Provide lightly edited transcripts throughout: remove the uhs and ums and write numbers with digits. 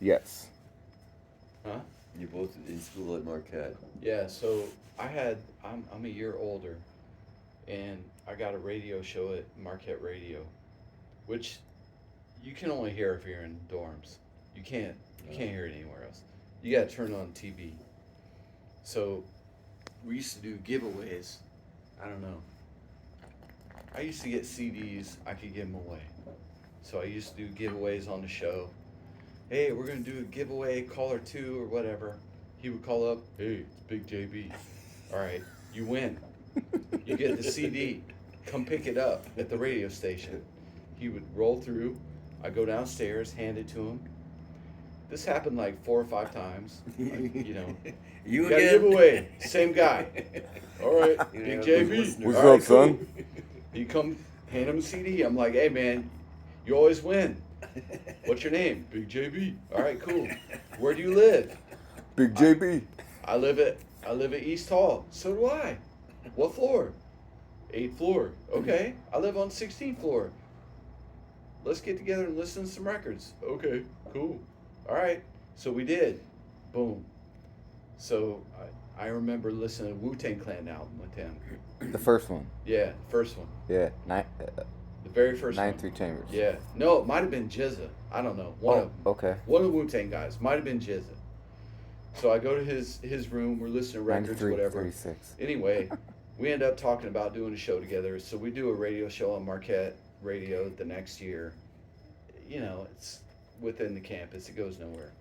Yes. Huh? You're both in school at Marquette. Yeah. So I'm a year older, and I got a radio show at Marquette Radio, which you can only hear if you're in dorms. You can't hear it anywhere else. You got to turn on TV. So we used to do giveaways. I don't know. I used to get CDs. I could give them away. So I used to do giveaways on the show. Hey, we're gonna do a giveaway, caller two or whatever. He would call up. Hey, it's Big JB. All right, you win. You get the CD. Come pick it up at the radio station. He would roll through. I go downstairs, hand it to him. This happened like 4 or 5 times. You Got a again? giveaway. Same guy. All right, You Big know, JB. those listeners. What's All right, up, son? He come hand him a CD. I'm like, hey man, you always win. What's your name? Big JB. All right, cool. Where do you live? Big JB. I live at East Hall. So do I. What floor? 8th floor. Okay. I live on 16th floor. Let's get together and listen to some records. Okay, cool. All right. So we did. Boom. So I remember listening to Wu-Tang Clan album with him. The first one. Yeah, first one. Yeah. The very first one. 9-3 Chambers. Yeah. No, it might have been Jizza. I don't know. One of them. Okay. One of the Wu-Tang guys. Might have been Jizza. So I go to his room. We're listening to records, 93, whatever. 36. Anyway, we end up talking about doing a show together. So we do a radio show on Marquette Radio the next year. It's within the campus. It goes nowhere.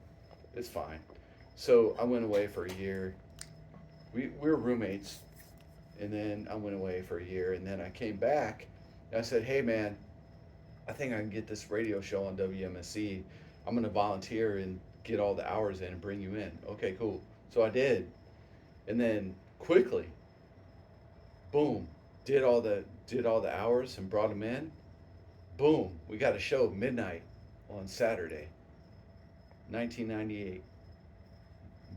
It's fine. So I went away for a year. We were roommates. And then I went away for a year. And then I came back. And I said, hey, man, I think I can get this radio show on WMSC. I'm going to volunteer and get all the hours in and bring you in. Okay, cool. So I did. And then quickly, boom, did all the hours and brought them in. Boom, we got a show midnight on Saturday, 1998.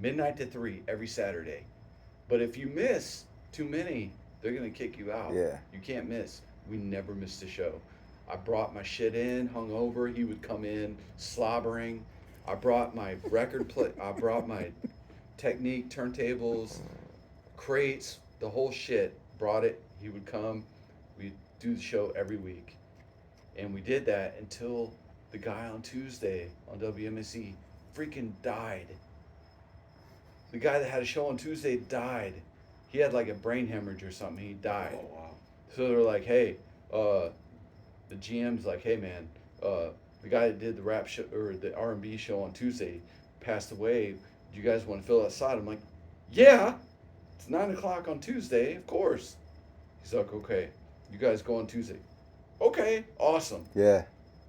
Midnight to 3 every Saturday. But if you miss too many, they're going to kick you out. Yeah. You can't miss. We never missed a show. I brought my shit in, hungover. He would come in slobbering. I brought my I brought my Technique turntables, crates, the whole shit. Brought it. He would come. We'd do the show every week. And we did that until the guy on Tuesday on WMSE freaking died. The guy that had a show on Tuesday died. He had like a brain hemorrhage or something. He died. Oh, wow. So they're like, hey, the GM's like, hey man, the guy that did the rap show or the R&B show on Tuesday passed away. Do you guys want to fill that slot? I'm like, yeah, it's 9:00 on Tuesday, of course. He's like, okay, you guys go on Tuesday. Okay, awesome. Yeah.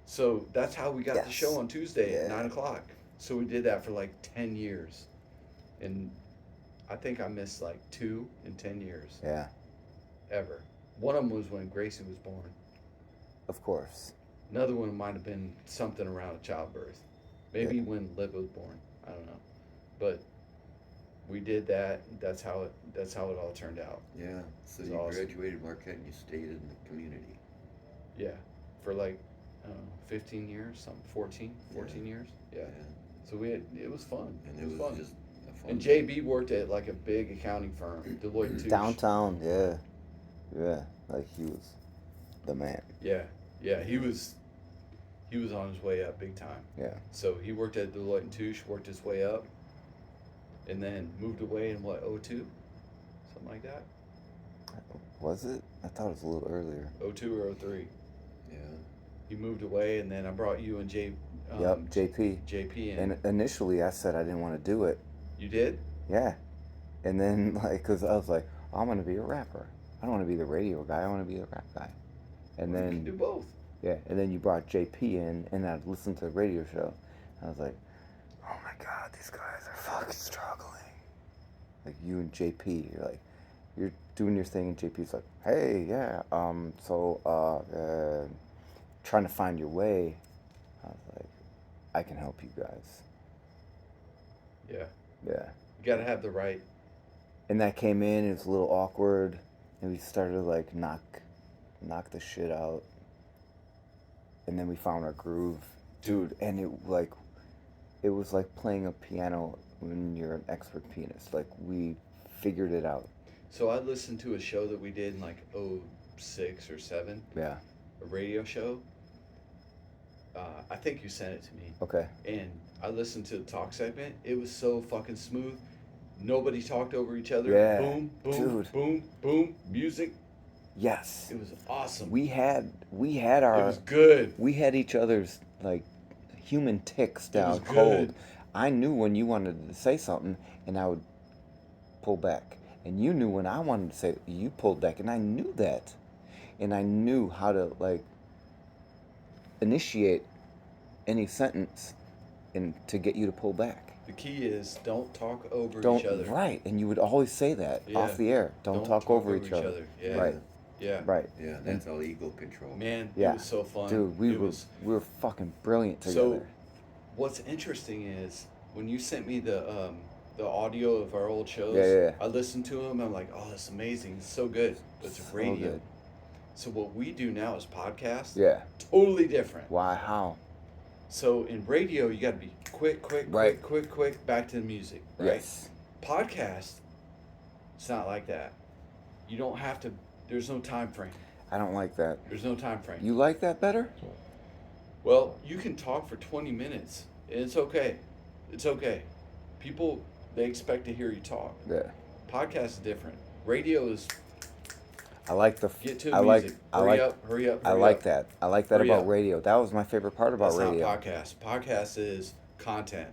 So that's how we got the Yes. show on Tuesday at Yeah. 9:00. So we did that for like 10 years. And I think I missed like 2 in 10 years. Yeah. Ever. One of them was when Gracie was born. Of course. Another one might have been something around childbirth. Maybe Yeah. when Liv was born. I don't know. But we did that. That's how it all turned out. Yeah. So It's you awesome. graduated Marquette and you stayed in the community. Yeah. For like, I don't know, 15 years, something, 14 years. Yeah. So it was fun. And It was fun. just a fun And JB worked at like a big accounting firm, Deloitte Touche. Downtown, yeah. Yeah. Like he was the man. Yeah. He was on his way up big time. Yeah. So he worked at Deloitte and Touche, worked his way up, and then moved away in what, 02? Something like that? Was it? I thought it was a little earlier. 02 or 03. Yeah. He moved away, and then I brought you and Yep, JP. JP in. And initially I said I didn't want to do it. You did? Yeah. And then, like, because I was like, oh, I'm going to be a rapper. I don't want to be the radio guy. I want to be the rap guy. And Well, you then, can do both. yeah, and then you brought JP in, and I listened to the radio show. I was like, oh my God, these guys are fucking struggling. Like, you and JP, you're doing your thing, and JP's like, hey, yeah, trying to find your way. I was like, I can help you guys. Yeah. Yeah. You got to have the right. And that came in, it was a little awkward, and we started to, like, knock the shit out. And then we found our groove. Dude, and it it was like playing a piano when you're an expert pianist. Like we figured it out. So I listened to a show that we did in like '06 or 7, Yeah. a radio show. I think you sent it to me. Okay. And I listened to the talk segment. It was so fucking smooth. Nobody talked over each other. Yeah, Boom, boom, dude. boom, boom. Music. Yes. It was awesome. We had it our was good. we had each other's like human ticks down was cold. good. I knew when you wanted to say something and I would pull back. And you knew when I wanted to say you pulled back, and I knew that. And I knew how to like initiate any sentence and to get you to pull back. The key is don't talk over Don't each other. right, and you would always say that Yeah. off the air. Don't talk over each other. Yeah. Right. Yeah. Right. Yeah, that's all ego control. Man, Yeah. it was so fun. Dude, we were fucking brilliant So, together. what's interesting is when you sent me the audio of our old shows, Yeah. I listened to them. I'm like, oh, that's amazing. It's so good. But it's So radio. good. So what we do now is podcasts. Yeah. Totally different. Why? How? So in radio, you got to be quick, Right. quick, back to the music. Right. Yes. Podcast, it's not like that. You don't have to. There's no time frame. I don't like that. There's no time frame. You like that better? Well, you can talk for 20 minutes, and it's okay. It's okay. People, they expect to hear you talk. Yeah. Podcast is different. Radio is I like the. get to the I music. like. I Hurry like. up, hurry up, I hurry like up. that. I like that Hurry about up. radio. That was my favorite part about That's radio. not podcast. Podcast is content.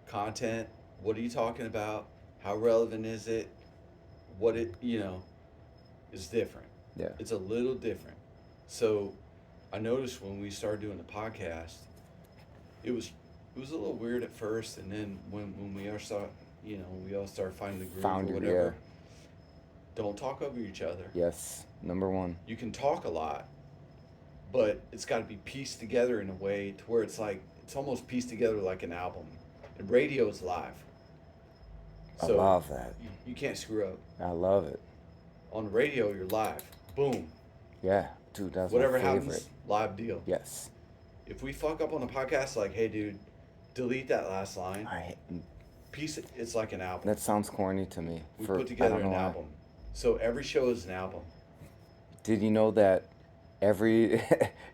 Content. What are you talking about? How relevant is it? What it, is different. Yeah. It's a little different. So I noticed when we started doing the podcast, it was a little weird at first, and then when we all start, we all started finding the groove Found or it, whatever. Don't talk over each other. Yes. Number one. You can talk a lot, but it's got to be pieced together in a way to where it's almost pieced together like an album. And radio is live. I So love that. you can't screw up. I love it. On the radio, you're live. Boom. Yeah, dude, that's Whatever my favorite. happens, live deal. Yes. If we fuck up on the podcast, like, hey, dude, delete that last line. Piece it. It's like an album. That sounds corny to me. We for, put I together don't know an why. album. So every show is an album. Did you know that every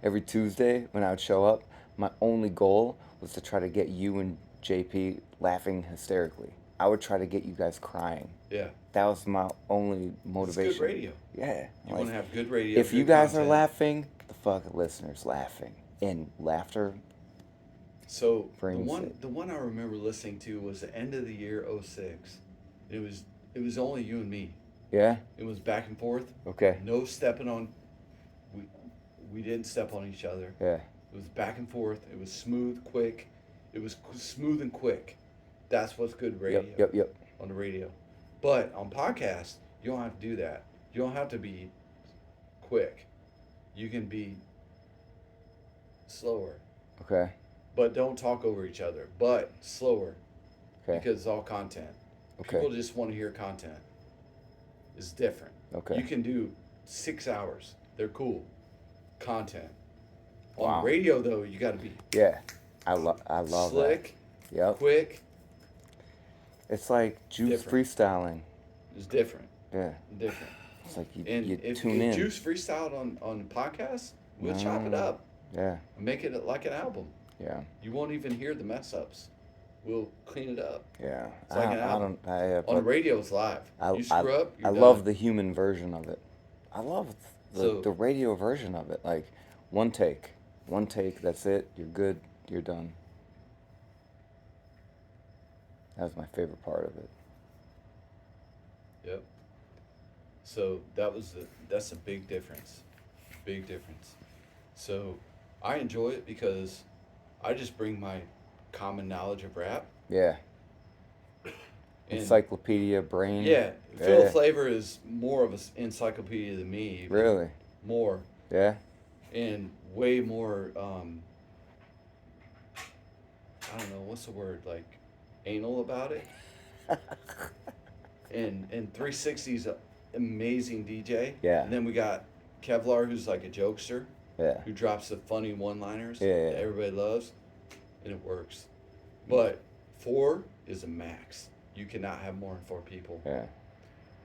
every Tuesday when I would show up, my only goal was to try to get you and JP laughing hysterically. I would try to get you guys crying. Yeah. That was my only motivation. It's good radio. Yeah. You want to have good radio. if you good guys are content. laughing, the fucking listeners laughing. And laughter. So brings the one I remember listening to was the end of the year '06. It was only you and me. Yeah? It was back and forth. Okay. No stepping on. We didn't step on each other. Yeah. It was back and forth. It was smooth, quick. It was smooth and quick. That's what's good radio. Yep. On the radio. But on podcasts, you don't have to do that. You don't have to be quick. You can be slower. Okay. But don't talk over each other. But slower. Okay. Because it's all content. Okay. People just want to hear content. It's different. Okay. You can do 6 hours. They're cool. Content. On Wow. radio, though, you got to be Yeah. I love slick, that. Yep. quick. It's like Juice Different. freestyling. It's different. Yeah. Different. It's like you And if tune in. Juice freestyled on podcasts, we'll chop it up Yeah. and make it like an album. Yeah. You won't even hear the mess ups. We'll clean it up. Yeah. It's like an album. On the radio, it's live. You screw up, you're I done. love the human version of it. I love So- the radio version of it. Like one take, that's it. You're good. You're done. That was my favorite part of it. Yep. So that's a big difference. Big difference. So I enjoy it because I just bring my common knowledge of rap. Yeah. And Encyclopedia brain. yeah, Phil Yeah. Flavor is more of an encyclopedia than me. even Really? More. Yeah. And way more, I don't know, what's the word, like anal about it? and 360's an amazing DJ. Yeah. And then we got Kevlar, who's like a jokester, Yeah. who drops the funny one-liners Yeah, yeah. that everybody loves, and it works. But 4 is a max. You cannot have more than 4 people. Yeah.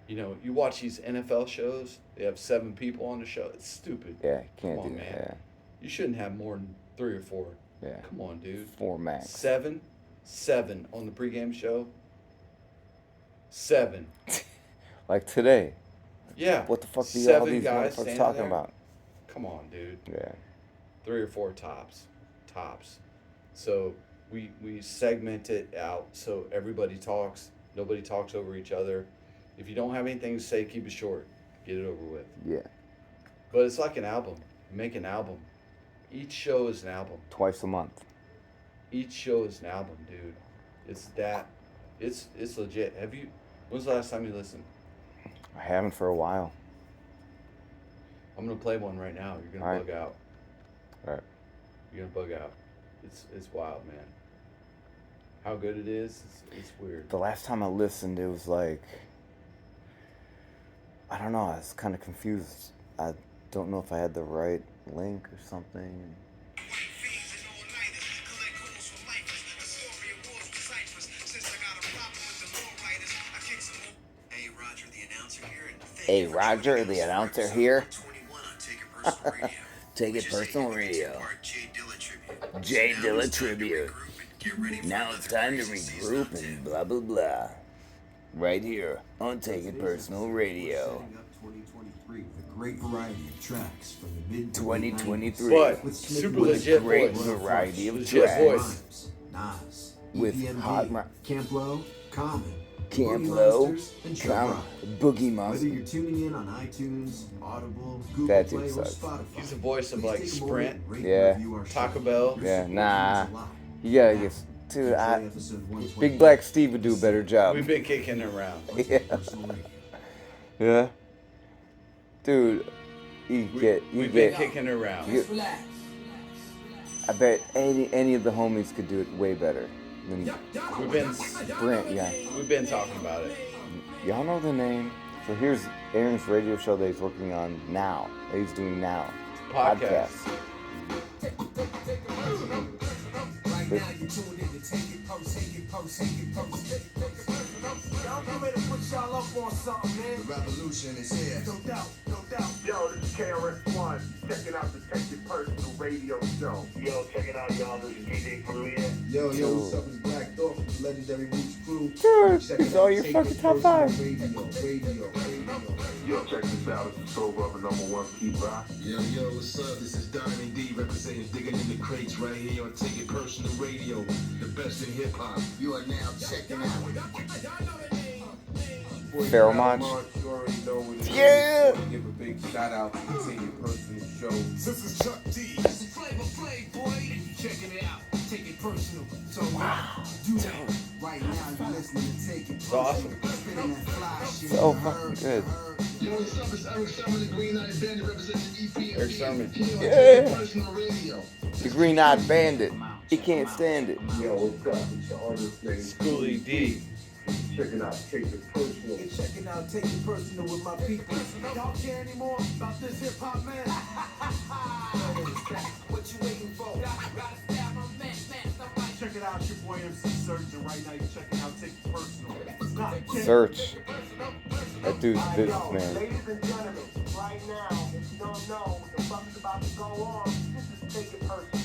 You know, you watch these NFL shows, they have 7 people on the show. It's stupid. Yeah, can't Come do on, that. man. You shouldn't have more than 3 or 4. Yeah. Come on, dude. 4 max. 7 on the pregame show. 7. Like today. Yeah. What the fuck do all 7 these guys motherfuckers standing talking there. about? Come on, dude. Yeah. 3 or 4 tops. So we segment it out so everybody talks. Nobody talks over each other. If you don't have anything to say, keep it short. Get it over with. Yeah. But it's like an album. Make an album. Each show is an album. Twice a month. Each show is an album, dude. It's legit. When's the last time you listened? I haven't for a while. I'm gonna play one right now. You're gonna All right. bug out. All right. You're gonna bug out. It's wild, man. How good it is, it's weird. The last time I listened, it was like, I don't know, I was kind of confused. I don't know if I had the right link or something. Hey, Roger, the announcer here. Take It Personal Radio. Jay Dilla Tribute. Now it's time to regroup and blah blah blah. Right here on Take It Personal Radio. 2023 with a great variety of tracks from the mid 2023. But super legit Great voice. variety of Legit tracks. voice. Nas, With EPMD, hot ra- Camp Low, Common, Camp Boogie Low, Monsters, and Chuck Come, Rock. Boogie Whether Monster. you're tuning in on iTunes, Audible, Google That dude Play, or sucks. Spotify, He's the voice of, please like, take a Sprint, moment and rate yeah, and review our Taco show. Bell. Your Yeah, support nah. means a lot. You gotta Now, get, dude. enjoy I, episode 120. Big Black Steve would do a better job. We've been kicking it around. Yeah, Personal Radio. yeah. Dude, you We've get. been kicking it around. You, I bet any of the homies could do it way better than We've been Brent. Yeah. we've been talking about it. Y'all know the name. So here's Aaron's radio show that he's working on now. That he's doing now. Podcast. Right now you tuned in to Take It Post, Take It Post, Take It Post. Y'all come ready to put y'all up on something, man. The revolution is here. No doubt, no doubt. Yo, this is KRS-One. Checking out the Take It Personal radio show. Yo, check it out, y'all. This is DJ Korea. Yo, what's up? It's Black Thought from the Legendary Roots Crew. Dude, Check it's it all out, your Take fucking It top Personal 5. Radio. Yo, check this out. This is Soul Brother #1. Keep rock. Yo, what's up? This is Diamond D representing Digging in the Crates right here on Take It Personal Radio, the best in hip hop. You are now checking out. Pheromone. You already know what it is. Yeah. Want to give a big shout out to the Take It Personal show. This is Chuck D. This is Flavor Flav, boy. And you checking it out. Take it personal. So do that. Right now you're listening to Take It Personal. awesome. Spitting that fly shit. So You fucking heard, good. Yo, what's up? It's Eric Sermon, the Green Eyed Bandit representing EPMD. Eric Sermon. Here on Yeah. Take It Personal Radio. The green-eyed bandit. He can't stand it. Yo, what's up? It's the artist named Schoolie D. Checking out Take It Personal. You're checking out Take It Personal with my people. Y'all care anymore about this hip hop, man? What you waiting for? Check it out, it's your boy MC Surge, and right now you're checking out Take It Personal. It's not Search. That dude's Yo, businessman. ladies and gentlemen, right now, if you don't know what the fuck is about to go on, this is Take It Personal.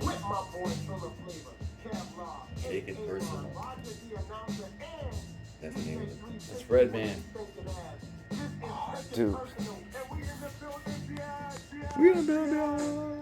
With my boy full of flavor, Kevlar, Take It Personal. Roger the announcer, and That's the name of it. It's Red Man. Dude. and we in the building, yeah. We in the building.